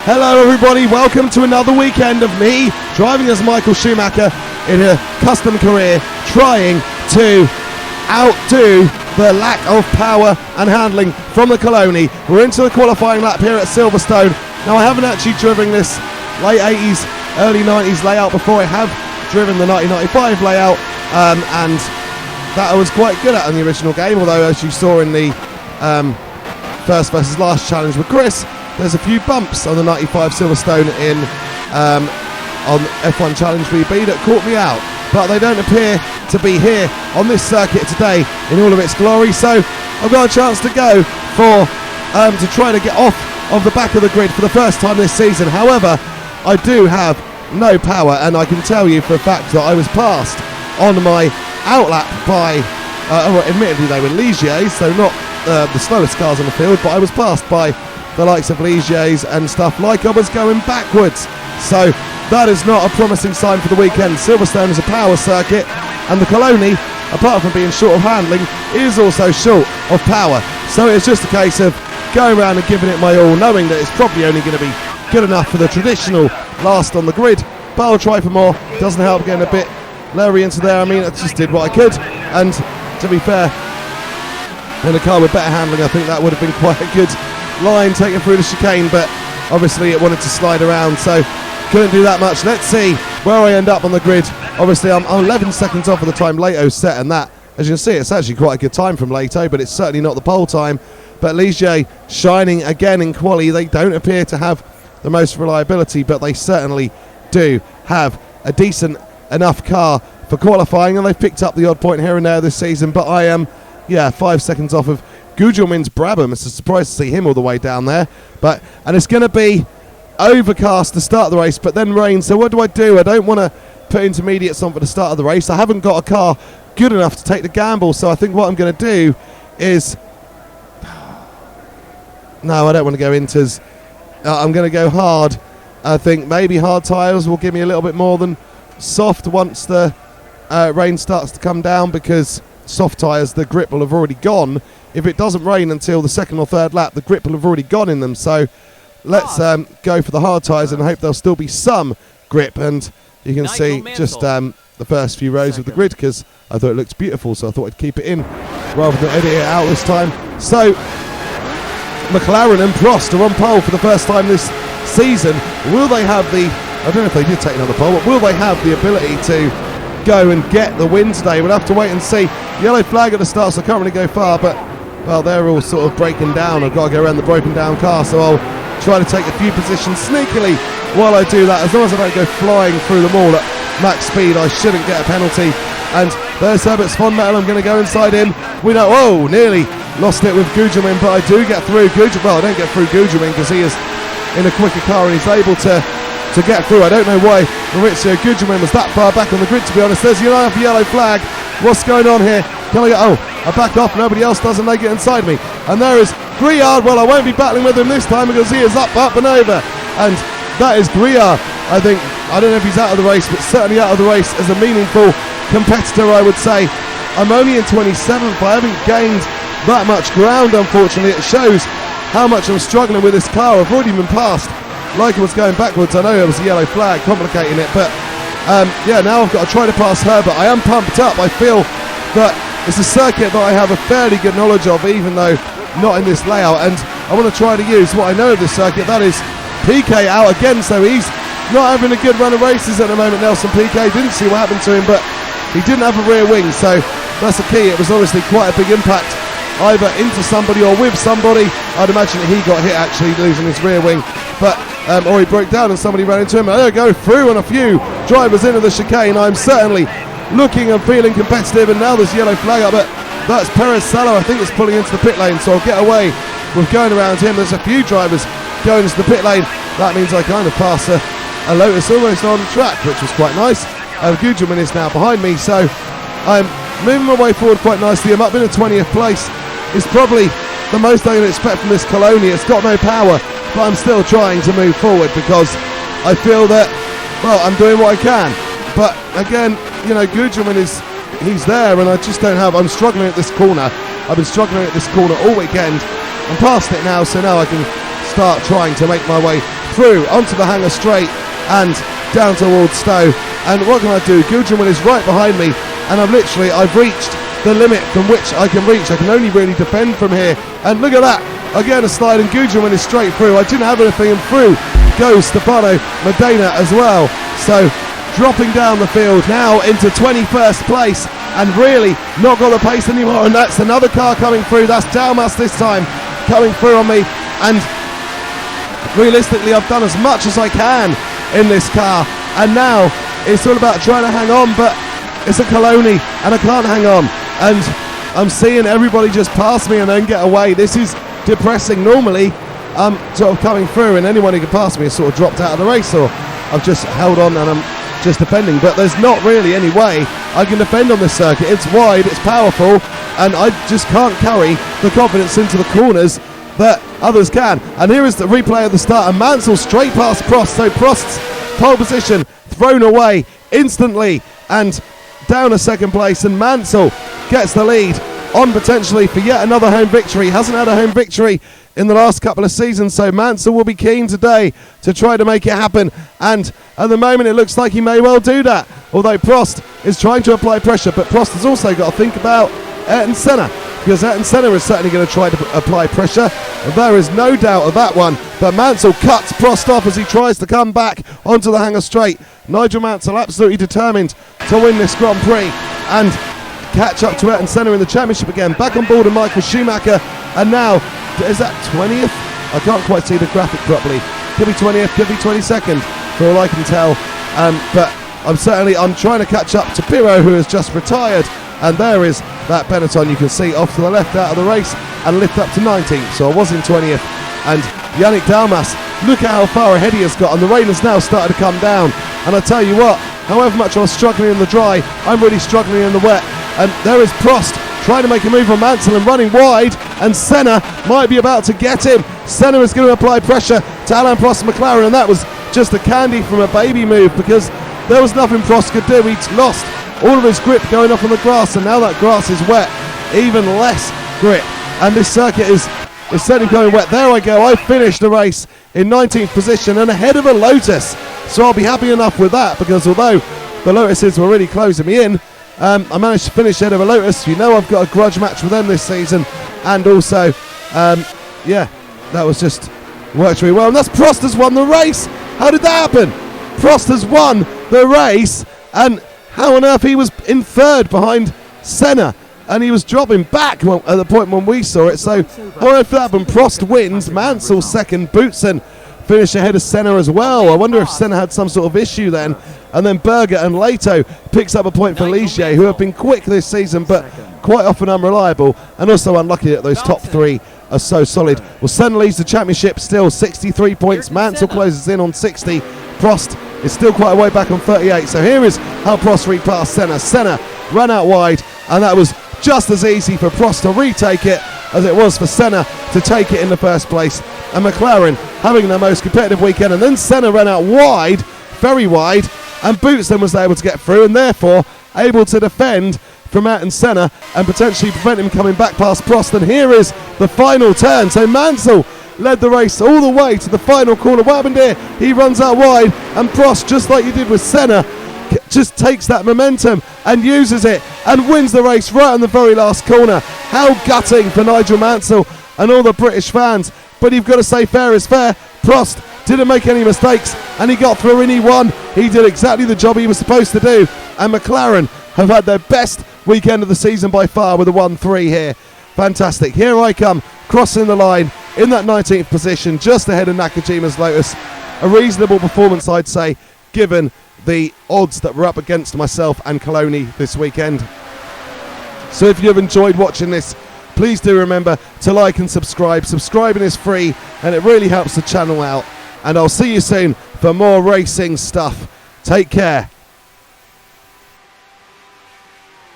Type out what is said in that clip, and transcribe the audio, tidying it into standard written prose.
Hello everybody, welcome to another weekend of me driving as Michael Schumacher in a custom career, trying to outdo the lack of power and handling from the Coloni. We're into the qualifying lap here at Silverstone. Now I haven't actually driven this late 80s, early 90s layout before. I have driven the 1995 layout and that I was quite good at in the original game, although as you saw in the first versus last challenge with Chris, there's a few bumps on the 95 Silverstone in on F1 Challenge VB that caught me out, but they don't appear to be here on this circuit today in all of its glory. So I've got a chance to go for to try to get off of the back of the grid for the first time this season. However, I do have no power, and I can tell you for a fact that I was passed on my outlap by admittedly they were Ligiers, so not the slowest cars on the field, but I was passed by the likes of Ligiers and stuff like I was going backwards. So that is not a promising sign for the weekend. Silverstone is a power circuit, and the Coloni, apart from being short of handling, is also short of power. So it's just a case of going around and giving it my all, knowing that it's probably only going to be good enough for the traditional last on the grid, but I'll try for more. Doesn't help getting a bit lowery into there. I mean, I just did what I could, and to be fair, in a car with better handling, I think that would have been quite a good line taken through the chicane, but obviously it wanted to slide around, so couldn't do that much. Let's see where I end up on the grid. Obviously I'm 11 seconds off of the time Leto's set, and that, as you can see, it's actually quite a good time from Leto, but it's certainly not the pole time. But Ligier shining again in quali. They don't appear to have the most reliability, but they certainly do have a decent enough car for qualifying, and they've picked up the odd point here and there this season. But I am 5 seconds off of Gugelmin's Brabham. It's a surprise to see him all the way down there. And it's going to be overcast to start the race, but then rain. So what do? I don't want to put intermediates on for the start of the race. I haven't got a car good enough to take the gamble. So I think what I'm going to do is... No, I don't want to go inters. I'm going to go hard. I think maybe hard tyres will give me a little bit more than soft once the rain starts to come down, because soft tyres, the grip will have already gone. If it doesn't rain until the second or third lap, the grip will have already gone in them. So let's go for the hard tyres and hope there'll still be some grip. And you can see just the first few rows of the grid, because I thought it looked beautiful, so I thought I'd keep it in rather than edit it out this time. So McLaren and Prost are on pole for the first time this season. Will they have the, I don't know if they did take another pole, but will they have the ability to go and get the win today? We'll have to wait and see. Yellow flag at the start, so I can't really go far, but well, they're all sort of breaking down. I've got to go around the broken down car, so I'll try to take a few positions sneakily while I do that. As long as I don't go flying through them all at max speed, I shouldn't get a penalty. And there's Herbert's Fond Metal. I'm going to go inside him. We know, oh, nearly lost it with Gugelmin, but I do get through Well, I don't get through Gugelmin because he is in a quicker car and he's able to get through. I don't know why Maurizio Gugelmin was that far back on the grid, to be honest. There's the yellow flag. What's going on here? Can I get, I back off, nobody else does, and they get inside me. And there is Grouillard. Well, I won't be battling with him this time because he is up and over. And that is Grouillard. I think, I don't know if he's out of the race, but certainly out of the race as a meaningful competitor, I would say. I'm only in 27th. I haven't gained that much ground, unfortunately. It shows how much I'm struggling with this car. I've already been passed like I was going backwards. I know it was a yellow flag complicating it, but now I've got to try to pass her, but I am pumped up. I feel that it's a circuit that I have a fairly good knowledge of, even though not in this layout, and I want to try to use what I know of this circuit. That is PK out again, so he's not having a good run of races at the moment. Nelson PK, didn't see what happened to him, but he didn't have a rear wing, so that's the key. It was obviously quite a big impact, either into somebody or with somebody. I'd imagine that he got hit, actually losing his rear wing, but or he broke down and somebody ran into him. There we go, through on a few drivers into the chicane. I'm certainly looking and feeling competitive, and now there's yellow flag up, but that's Perez Salo, I think, is pulling into the pit lane, so I'll get away with going around him. There's a few drivers going into the pit lane. That means I kind of pass a Lotus almost on track, which was quite nice. Gugelmin is now behind me, so I'm moving my way forward quite nicely. I'm up in a 20th place. It's probably the most I can expect from this Coloni. It's got no power, but I'm still trying to move forward because I feel that, well, I'm doing what I can. But again, you know, Gugelmin he's there, and I just don't have, I'm struggling at this corner. I've been struggling at this corner all weekend. I'm past it now, so now I can start trying to make my way through onto the hanger straight and down towards Stowe. And what can I do? Gudrun is right behind me, and I've reached the limit from which I can reach. I can only really defend from here. And look at that, again a slide, and Gudrun is straight through. I didn't have anything, and through goes Stefano Medina as well. So dropping down the field now into 21st place, and really not got the pace anymore. And that's another car coming through. That's Dalmas this time coming through on me, and realistically I've done as much as I can in this car, and now it's all about trying to hang on, but it's a Coloni and I can't hang on, and I'm seeing everybody just pass me and then get away. This is depressing. Normally I'm sort of coming through and anyone who can pass me has sort of dropped out of the race, or I've just held on and I'm just defending, but there's not really any way I can defend on this circuit. It's wide, it's powerful, and I just can't carry the confidence into the corners that others can. And here is the replay of the start, and Mansell straight past Prost, so Prost's pole position thrown away instantly and down a second place, and Mansell gets the lead on potentially for yet another home victory. Hasn't had a home victory in the last couple of seasons, so Mansell will be keen today to try to make it happen, and at the moment it looks like he may well do that, although Prost is trying to apply pressure. But Prost has also got to think about Ayrton Senna, because Ayrton Senna is certainly going to try to apply pressure. There is no doubt of that one, but Mansell cuts Prost off as he tries to come back onto the hanger straight. Nigel Mansell absolutely determined to win this Grand Prix and catch up to Ayrton Senna in the championship again. Back on board with Michael Schumacher, and now, is that 20th? I can't quite see the graphic properly. Could be 20th, could be 22nd, for all I can tell. But I'm trying to catch up to Pirro, who has just retired. And there is that Benetton you can see off to the left out of the race and lift up to 19th. So I was in 20th. And Yannick Dalmas, look at how far ahead he has got. And the rain has now started to come down. And I tell you what, however much I was struggling in the dry, I'm really struggling in the wet. And there is Prost trying to make a move on Mansell and running wide, and Senna might be about to get him. Senna is going to apply pressure to Alain Prost's McLaren, and that was just a candy from a baby move, because there was nothing Prost could do. He'd lost all of his grip going off on the grass, and now that grass is wet, even less grip, and this circuit is certainly going wet. There I go, I finished the race in 19th position and ahead of a Lotus, so I'll be happy enough with that, because although the Lotuses were really closing me in, I managed to finish ahead of a Lotus. You know, I've got a grudge match with them this season, and also yeah, that was just worked really well. And that's Prost has won the race. How did that happen? Prost has won the race, and how on earth he was in third behind Senna, and he was dropping back at the point when we saw it. So how on earth that happened? Prost wins, Mansell second, Boutsen finish ahead of Senna as well. I wonder if Senna had some sort of issue then. And then Berger and Leto picks up a point for Ligier, who have been quick this season but quite often unreliable, and also unlucky that those top three are so solid. Well, Senna leads the championship still 63 points. Mansell closes in on 60. Prost is still quite a way back on 38. So here is how Prost repassed Senna. Senna ran out wide, and that was just as easy for Prost to retake it as it was for Senna to take it in the first place. And McLaren having their most competitive weekend, and then Senna ran out wide, very wide, and Boutsen was able to get through, and therefore able to defend from Ayrton Senna and potentially prevent him coming back past Prost. And here is the final turn. So Mansell led the race all the way to the final corner. What happened here? He runs out wide, and Prost, just like he did with Senna, just takes that momentum and uses it and wins the race right on the very last corner. How gutting for Nigel Mansell and all the British fans, but you've got to say fair is fair. Prost didn't make any mistakes, and he got through and he won. He did exactly the job he was supposed to do, and McLaren have had their best weekend of the season by far with a 1-3 here. Fantastic. Here I come, crossing the line in that 19th position, just ahead of Nakajima's Lotus. A reasonable performance, I'd say, given the odds that were up against myself and Coloni this weekend. So if you've enjoyed watching this, please do remember to like and subscribe. Subscribing is free, and it really helps the channel out. And I'll see you soon for more racing stuff. Take care.